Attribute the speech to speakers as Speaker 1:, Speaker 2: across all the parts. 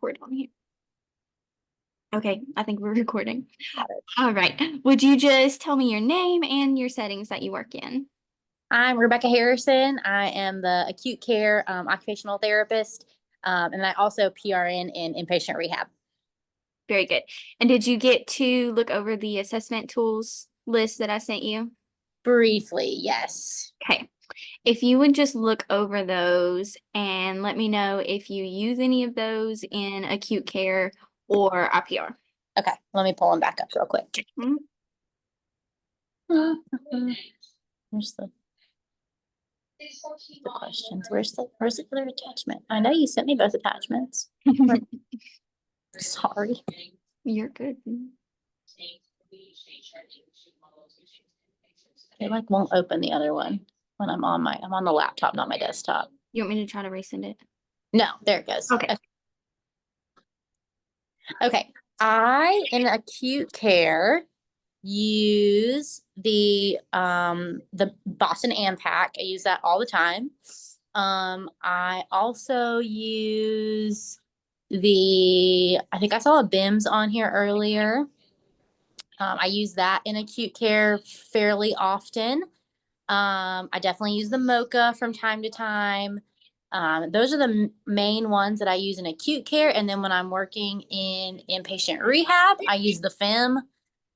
Speaker 1: record on here. Okay, I think we're recording.
Speaker 2: Got it.
Speaker 1: All right. Would you just tell me your name and your settings that you work in?
Speaker 2: I'm Rebecca Harrison. I am the acute care occupational therapist, and I also PRN in inpatient rehab.
Speaker 1: Very good. And did you get to look over the assessment tools list that I sent you?
Speaker 2: Briefly, yes.
Speaker 1: Okay. If you would just look over those and let me know if you use any of those in acute care or IPR.
Speaker 2: Okay, let me pull them back up real quick.
Speaker 1: Mhm.
Speaker 2: Where's the questions? Where's the other attachment? I know you sent me both attachments. Sorry.
Speaker 1: You're good.
Speaker 2: It like won't open the other one when I'm on the laptop, not my desktop.
Speaker 1: You want me to try to resend it?
Speaker 2: No, there it goes.
Speaker 1: Okay.
Speaker 2: Okay. I in acute care use the Boston Ampac. I use that all the time. I also use I think I saw a BIMS on here earlier. I use that in acute care fairly often. I definitely use the Mocha from time to time. Those are the main ones that I use in acute care. And then when I'm working in inpatient rehab, I use the FEM.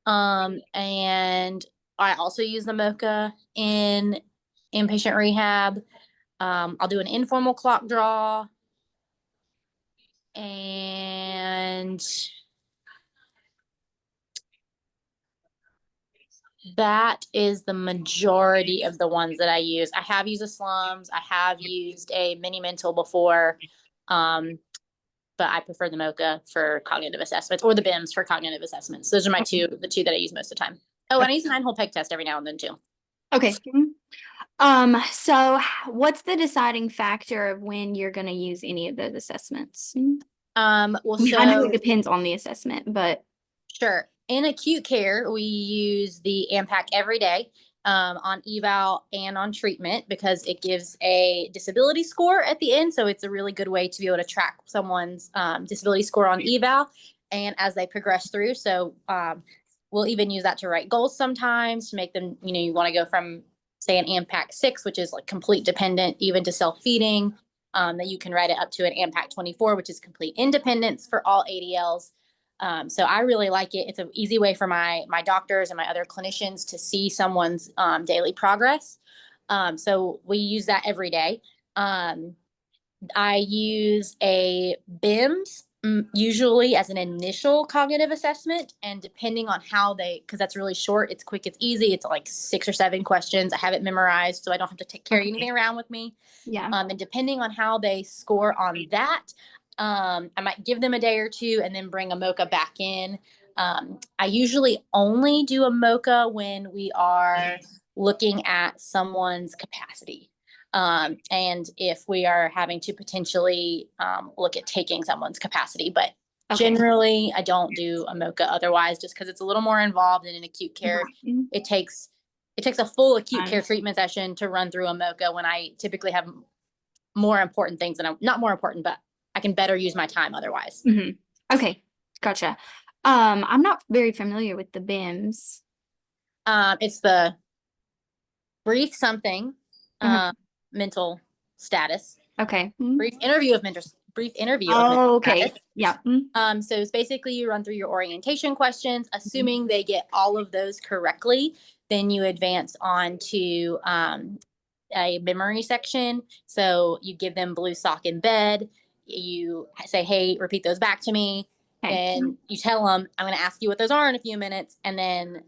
Speaker 2: And I also use the Mocha in inpatient rehab. I'll do an informal clock draw. And that is the majority of the ones that I use. I have used a Slums. I have used a Mini Mental before. But I prefer the Mocha for cognitive assessments or the BIMS for cognitive assessments. Those are the two that I use most of the time. Oh, and I use the 9-hole peg test every now and then too.
Speaker 1: Okay. So what's the deciding factor of when you're going to use any of those assessments?
Speaker 2: Well,
Speaker 1: I know it depends on the assessment, but
Speaker 2: sure. In acute care, we use the Ampac every day on eval and on treatment because it gives a disability score at the end. So it's a really good way to be able to track someone's disability score on eval and as they progress through. So we'll even use that to write goals sometimes to make them, you want to go from, say, an Ampac 6, which is like complete dependent, even to self-feeding, that you can write it up to an Ampac 24, which is complete independence for all ADLs. So I really like it. It's an easy way for my doctors and my other clinicians to see someone's daily progress. So we use that every day. I use a BIMS usually as an initial cognitive assessment, and depending on how because that's really short, it's quick, it's easy. It's like 6 or 7 questions. I have it memorized, so I don't have to carry anything around with me.
Speaker 1: yeah.
Speaker 2: And depending on how they score on that, I might give them a day or two and then bring a Mocha back in. I usually only do a Mocha when we are looking at someone's capacity. And if we are having to potentially look at taking someone's capacity, but generally I don't do a Mocha otherwise, just because it's a little more involved in an acute care.
Speaker 1: Mhm.
Speaker 2: It takes a full acute care treatment session to run through a Mocha when I typically have more important things, and I'm not more important, but I can better use my time otherwise.
Speaker 1: Mhm. Okay, gotcha. I'm not very familiar with the BIMS.
Speaker 2: It's the brief something, mental status.
Speaker 1: Okay.
Speaker 2: Brief interview of mental
Speaker 1: Oh, okay.
Speaker 2: status.
Speaker 1: Yeah.
Speaker 2: So it's basically you run through your orientation questions, assuming they get all of those correctly, then you advance on to a memory section. So you give them blue sock in bed. You say, hey, repeat those back to me.
Speaker 1: Okay.
Speaker 2: Then you tell them, I'm going to ask you what those are in a few minutes. And then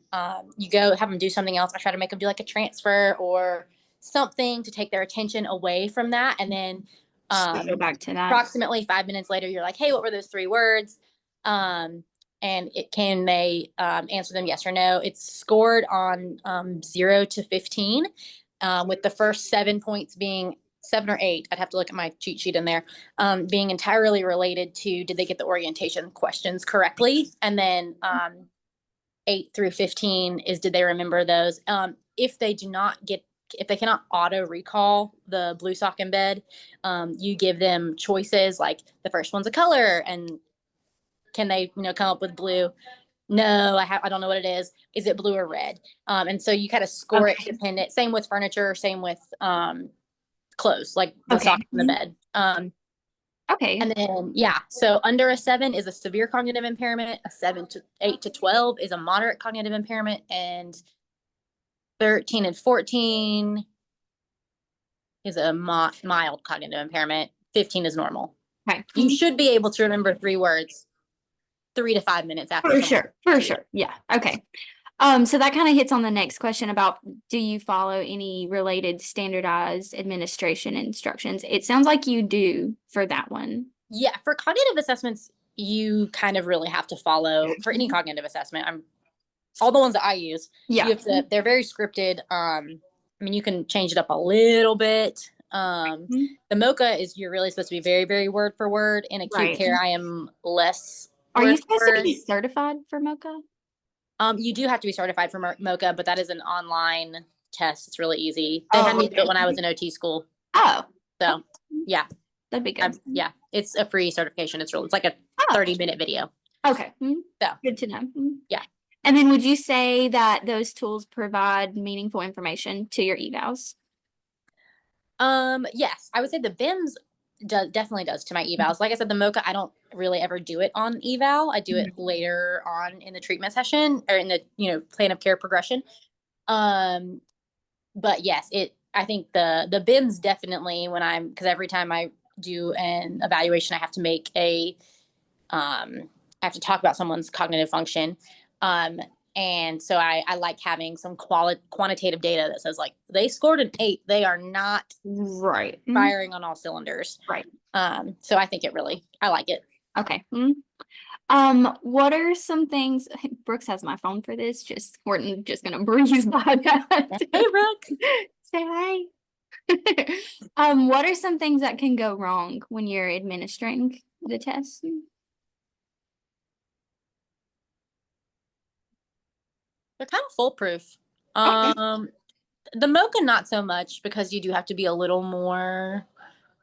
Speaker 2: you go have them do something else. I try to make them do like a transfer or something to take their attention away from that. And then
Speaker 1: go back to that.
Speaker 2: Approximately 5 minutes later, you're like, hey, what were those 3 words? And they answer them yes or no. It's scored on 0 to 15, with the first 7 points being 7 or 8. I'd have to look at my cheat sheet in there, being entirely related to did they get the orientation questions correctly? And then 8 through 15 is did they remember those? If they do not get if they cannot auto recall the blue sock in bed, you give them choices like the first one's a color, and can they, come up with blue? No, I don't know what it is. Is it blue or red? And so you kind of score it
Speaker 1: Okay.
Speaker 2: dependent. Same with furniture, same with clothes, like the
Speaker 1: Okay.
Speaker 2: socks in the bed.
Speaker 1: Okay.
Speaker 2: And then, yeah, so under a 7 is a severe cognitive impairment. A 7 to 8 to 12 is a moderate cognitive impairment, and 13 and 14 is a mild cognitive impairment. 15 is normal.
Speaker 1: Okay.
Speaker 2: You should be able to remember 3 words 3 to 5 minutes after
Speaker 1: For
Speaker 2: someone
Speaker 1: sure. For
Speaker 2: to you.
Speaker 1: sure. Yeah. Okay. So that kind of hits on the next question about, do you follow any related standardized administration instructions? It sounds like you do for that one.
Speaker 2: Yeah, for cognitive assessments, you kind of really have to follow for any cognitive assessment. All the ones that I use.
Speaker 1: Yeah.
Speaker 2: You have to, they're very scripted. I mean, you can change it up a little bit. The MOCA is, you're really supposed to be very, very word for word. In acute
Speaker 1: Right.
Speaker 2: care, I am less
Speaker 1: Are you
Speaker 2: word for
Speaker 1: supposed to
Speaker 2: word.
Speaker 1: be certified for MOCA?
Speaker 2: You do have to be certified for MOCA, but that is an online test. It's really easy. They had
Speaker 1: Oh,
Speaker 2: me do
Speaker 1: okay.
Speaker 2: it when I was in OT school.
Speaker 1: Oh,
Speaker 2: So yeah,
Speaker 1: that'd be good.
Speaker 2: yeah, it's a free certification. It's like a
Speaker 1: Oh,
Speaker 2: 30-minute video.
Speaker 1: okay.
Speaker 2: So
Speaker 1: Good to know.
Speaker 2: yeah.
Speaker 1: And then would you say that those tools provide meaningful information to your evals?
Speaker 2: Yes, I would say the BIMS definitely does to my evals. Like I said, the MOCA, I don't really ever do it on eval. I do it later on in the treatment session or in the, plan of care progression. But yes, I think the BIMS definitely, because every time I do an evaluation, I have to make I have to talk about someone's cognitive function. And so I like having some quantitative data that says, like, they scored an 8. They are not
Speaker 1: Right.
Speaker 2: firing on all cylinders.
Speaker 1: Right.
Speaker 2: So I think I like it.
Speaker 1: Okay. What are some things? Brooks has my phone for this. We're just gonna breeze by that.
Speaker 2: Hey, Brooks.
Speaker 1: Say hi. What are some things that can go wrong when you're administering the test?
Speaker 2: They're kind of foolproof.
Speaker 1: Okay.
Speaker 2: The MOCA not so much, because you do have to be a little more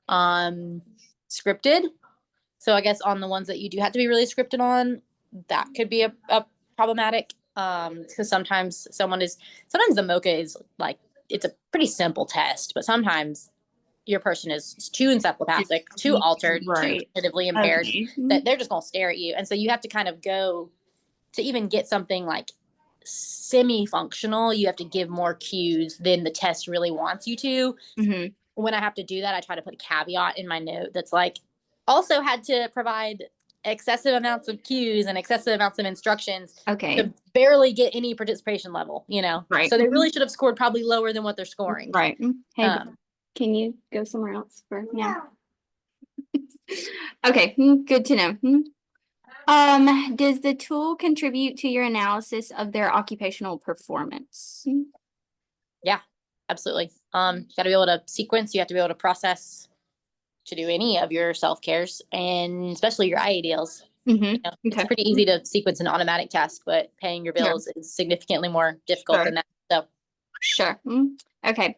Speaker 2: scripted. So I guess on the ones that you do have to be really scripted on, that could be a problematic. Because sometimes the MOCA is like, it's a pretty simple test, but sometimes your person is too encephalopathic, too altered,
Speaker 1: Right.
Speaker 2: too cognitively impaired,
Speaker 1: Okay.
Speaker 2: that they're just gonna stare at you. And so you have to kind of go to even get something like semi-functional. You have to give more cues than the test really wants you to. When I have to do that, I try to put a caveat in my note that's like, also had to provide excessive amounts of cues and excessive amounts of instructions
Speaker 1: Okay.
Speaker 2: to barely get any participation level,
Speaker 1: Right.
Speaker 2: So they really should have scored probably lower than what they're scoring.
Speaker 1: Right. Hey, can you go somewhere else for now? Okay, good to know. Does the tool contribute to your analysis of their occupational performance?
Speaker 2: Yeah, absolutely. You got to be able to sequence, you have to be able to process to do any of your self-cares, and especially your IADLs. It's pretty easy to sequence an automatic task, but paying your bills is significantly more difficult than that. So
Speaker 1: sure. Okay.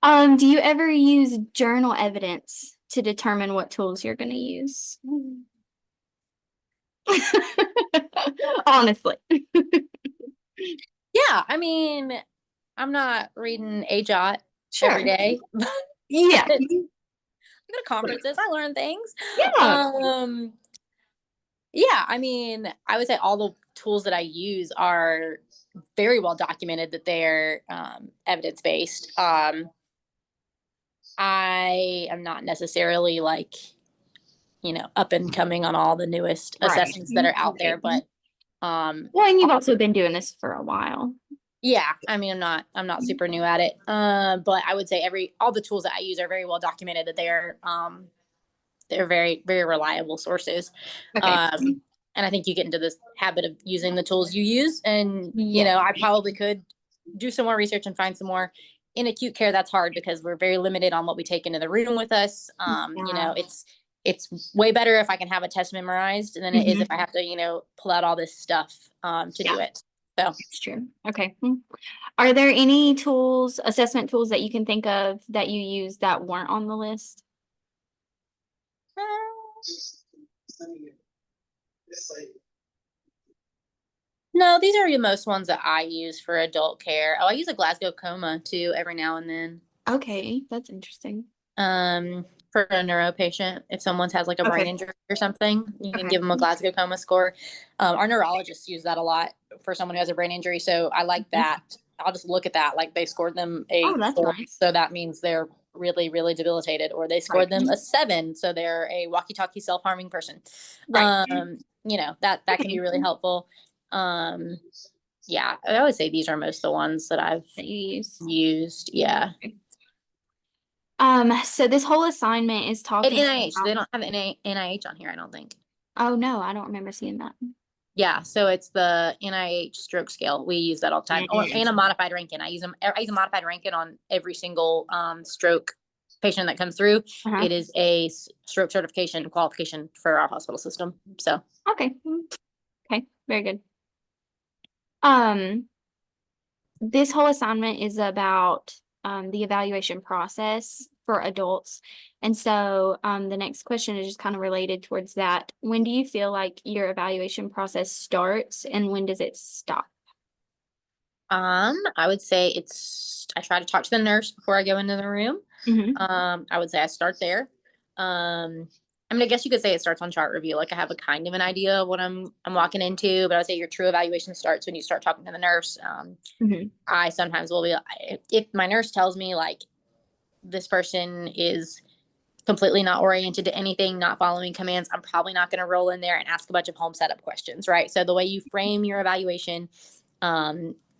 Speaker 1: Do you ever use journal evidence to determine what tools you're going to use? Honestly.
Speaker 2: yeah, I mean, I'm not reading AJOT every day.
Speaker 1: Yeah.
Speaker 2: I go to conferences, I learn things.
Speaker 1: Yeah.
Speaker 2: Yeah, I mean, I would say all the tools that I use are very well documented, that they're evidence-based. I am not necessarily like, up and coming on all the newest assessments that are out there, but
Speaker 1: well, and you've also been doing this for a while.
Speaker 2: Yeah, I mean, I'm not super new at it. But I would say all the tools that I use are very well documented, that they're very, very reliable sources.
Speaker 1: Okay.
Speaker 2: And I think you get into this habit of using the tools you use, and
Speaker 1: Yeah.
Speaker 2: I probably could do some more research and find some more. In acute care, that's hard because we're very limited on what we take into the room with us. It's way better if I can have a test memorized than it is if I have to, pull out all this stuff to do it. So
Speaker 1: It's true. Okay. Are there any tools, assessment tools that you can think of that you use that weren't on the list?
Speaker 2: no, these are the most ones that I use for adult care. Oh, I use a Glasgow coma too every now and then.
Speaker 1: Okay, that's interesting.
Speaker 2: For a neuro patient, if someone has like a brain
Speaker 1: Okay.
Speaker 2: injury or something, you can
Speaker 1: Okay.
Speaker 2: give them a Glasgow coma score. Our neurologists use that a lot for someone who has a brain injury, so I like that. I'll just look at that, like they scored them
Speaker 1: Oh,
Speaker 2: a
Speaker 1: that's
Speaker 2: 4,
Speaker 1: nice.
Speaker 2: so that means they're really, really debilitated, or they scored
Speaker 1: Right.
Speaker 2: them a 7, so they're a walkie-talkie self-harming person.
Speaker 1: Right.
Speaker 2: That can be
Speaker 1: Okay.
Speaker 2: really helpful. Yeah, I always say these are most the ones that I've
Speaker 1: That you use.
Speaker 2: used. Yeah.
Speaker 1: So this whole assignment is
Speaker 2: And
Speaker 1: talking
Speaker 2: NIH,
Speaker 1: about,
Speaker 2: they don't have NIH on here, I don't think.
Speaker 1: oh no, I don't remember seeing that.
Speaker 2: Yeah, so it's the NIH stroke scale. We use that all the time. Oh, and a modified Rankin. I use a modified Rankin on every single stroke patient that comes through.
Speaker 1: Uh-huh.
Speaker 2: It is a stroke certification qualification for our hospital system. So
Speaker 1: Okay. Okay, very good. Um, this whole assignment is about the evaluation process for adults. And so the next question is just kind of related towards that. When do you feel like your evaluation process starts and when does it stop?
Speaker 2: I would say I try to talk to the nurse before I go into the room.
Speaker 1: Mhm.
Speaker 2: I would say I start there. I mean, I guess you could say it starts on chart review. Like I have a kind of an idea of what I'm walking into, but I would say your true evaluation starts when you start talking to the nurse.
Speaker 1: Mhm.
Speaker 2: I sometimes will be, if my nurse tells me like this person is completely not oriented to anything, not following commands, I'm probably not going to roll in there and ask a bunch of home setup questions, right? So the way you frame your evaluation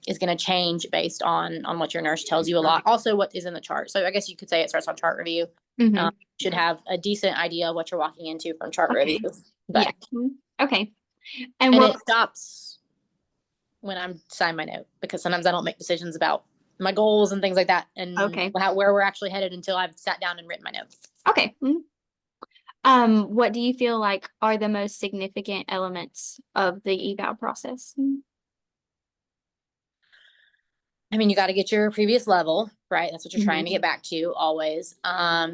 Speaker 2: is going to change based on what your nurse tells you a lot. Also, what is in the chart. So I guess you could say it starts on chart review.
Speaker 1: Mhm.
Speaker 2: Should have a decent idea of what you're walking into from chart
Speaker 1: Okay.
Speaker 2: review.
Speaker 1: Yeah. Okay. And
Speaker 2: And
Speaker 1: what?
Speaker 2: it stops when I'm signing my note because sometimes I don't make decisions about my goals and things like that and
Speaker 1: Okay.
Speaker 2: where we're actually headed until I've sat down and written my note.
Speaker 1: Okay. What do you feel like are the most significant elements of the eval process?
Speaker 2: I mean, you got to get your previous level, right? That's what you're trying to
Speaker 1: Mhm.
Speaker 2: get back to always.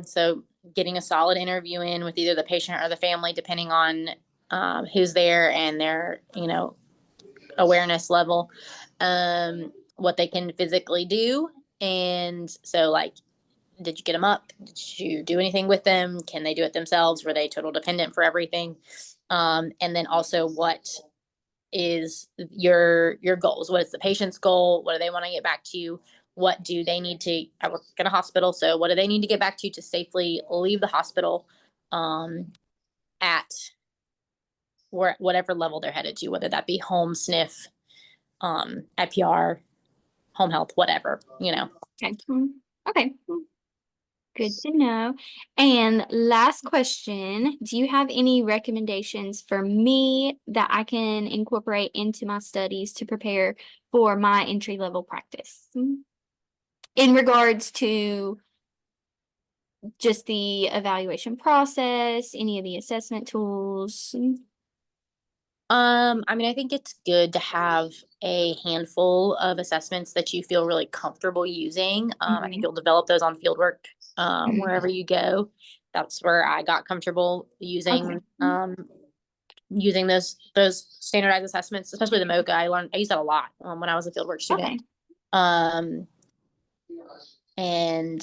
Speaker 2: So getting a solid interview in with either the patient or the family, depending on who's there and their, awareness level, what they can physically do. And so like, did you get them up? Did you do anything with them? Can they do it themselves? Were they total dependent for everything? And then also what is your goals? What is the patient's goal? What do they want to get back to? What do they need to, I work in a hospital, so what do they need to get back to safely leave the hospital at whatever level they're headed to, whether that be home, SNF, IPR, home health, whatever,
Speaker 1: Okay. Okay. Good to know. And last question, do you have any recommendations for me that I can incorporate into my studies to prepare for my entry level practice? In regards to just the evaluation process, any of the assessment tools?
Speaker 2: I mean, I think it's good to have a handful of assessments that you feel really comfortable using. I think
Speaker 1: Mhm.
Speaker 2: you'll develop those on fieldwork
Speaker 1: Mhm.
Speaker 2: wherever you go. That's where I got comfortable
Speaker 1: Okay.
Speaker 2: using those standardized assessments, especially the MOCA. I used that a lot when I was a fieldwork student.
Speaker 1: Okay.
Speaker 2: Um, and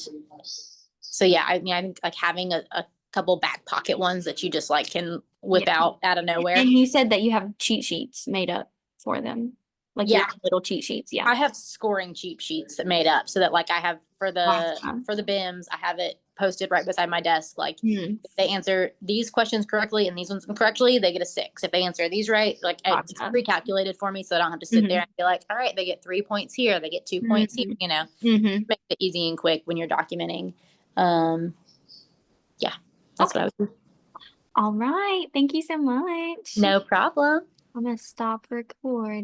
Speaker 2: so yeah, I mean, I think like having a couple back pocket ones that you just like can whip
Speaker 1: Yeah.
Speaker 2: out of nowhere.
Speaker 1: And you said that you have cheat sheets made up for them, like your
Speaker 2: Yeah,
Speaker 1: little cheat sheets. Yeah.
Speaker 2: I have scoring cheat sheets that made up so that like I have for the
Speaker 1: Awesome.
Speaker 2: BIMs, I have it posted right beside my desk. Like
Speaker 1: Hmm.
Speaker 2: if they answer these questions correctly and these ones incorrectly, they get a 6. If they answer these right, like it's
Speaker 1: Awesome.
Speaker 2: pre-calculated for me, so I don't have to sit there
Speaker 1: Mhm.
Speaker 2: and be like, all right, they get 3 points here, they get 2 points here.
Speaker 1: Mhm. Mhm.
Speaker 2: Make it easy and quick when you're documenting. Um, yeah, that's
Speaker 1: Okay.
Speaker 2: what I would do.
Speaker 1: All right. Thank you so much.
Speaker 2: No problem.
Speaker 1: I'm gonna stop record.